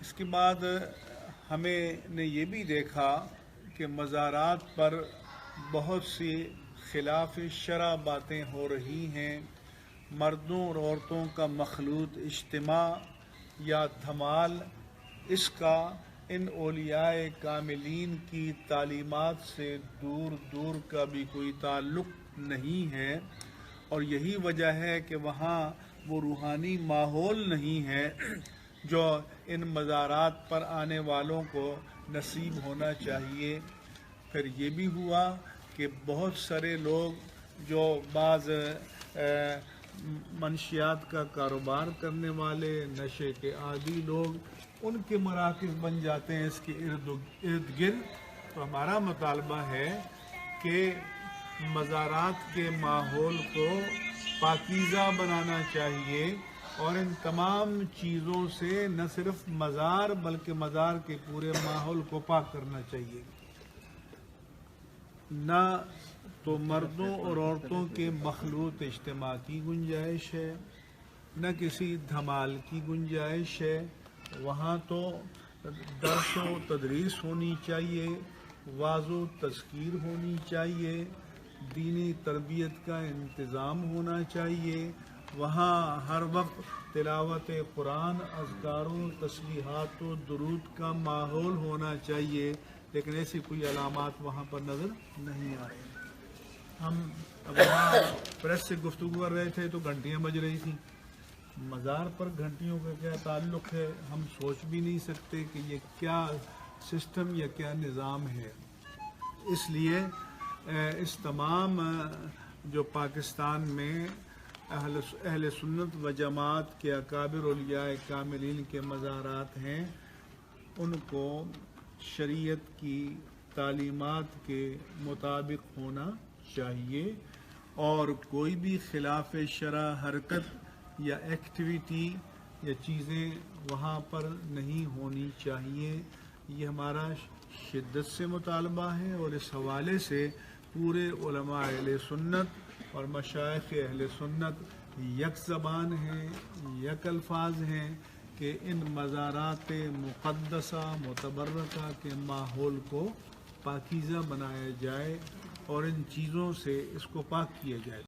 اس کے بعد ہمیں نے یہ بھی دیکھا کہ مزارات پر بہت سی خلاف شرع باتیں ہو رہی ہیں. مردوں اور عورتوں کا مخلوط اجتماع یا دھمال، اس کا ان اولیاء کاملین کی تعلیمات سے دور دور کا بھی کوئی تعلق نہیں ہے، اور یہی وجہ ہے کہ وہاں وہ روحانی ماحول نہیں ہے جو ان مزارات پر آنے والوں کو نصیب ہونا چاہیے. پھر یہ بھی ہوا کہ بہت سارے لوگ جو بعض منشیات کا کاروبار کرنے والے، نشے کے عادی لوگ، ان کے مراکز بن جاتے ہیں اس کے ارد گرد. تو ہمارا مطالبہ ہے کہ مزارات کے ماحول کو پاکیزہ بنانا چاہیے، اور ان تمام چیزوں سے نہ صرف مزار بلکہ مزار کے پورے ماحول کو پاک کرنا چاہیے. نہ تو مردوں اور عورتوں کے مخلوط اجتماع کی گنجائش ہے، نہ کسی دھمال کی گنجائش ہے. وہاں تو درس و تدریس ہونی چاہیے، واعظ و تذکیر ہونی چاہیے، دینی تربیت کا انتظام ہونا چاہیے. وہاں ہر وقت تلاوت قرآن، اذکاروں، تسبیحات و درود کا ماحول ہونا چاہیے، لیکن ایسی کوئی علامات وہاں پر نظر نہیں آ رہی. ہم وہاں پریس سے گفتگو کر رہے تھے تو گھنٹیاں بج رہی تھیں. مزار پر گھنٹیوں کا کیا تعلق ہے، ہم سوچ بھی نہیں سکتے کہ یہ کیا سسٹم یا کیا نظام ہے. اس لیے اس تمام جو پاکستان میں اہل سنت و جماعت کے اکابر اولیاء کاملین کے مزارات ہیں، ان کو شریعت کی تعلیمات کے مطابق ہونا چاہیے، اور کوئی بھی خلاف شرع حرکت یا ایکٹیویٹی یا چیزیں وہاں پر نہیں ہونی چاہیے. یہ ہمارا شدت سے مطالبہ ہے، اور اس حوالے سے پورے علماء اہل سنت اور مشائخ اہل سنت یک زبان ہیں، یک الفاظ ہیں کہ ان مزارات مقدسہ متبرکہ کے ماحول کو پاکیزہ بنایا جائے اور ان چیزوں سے اس کو پاک کیا جائے.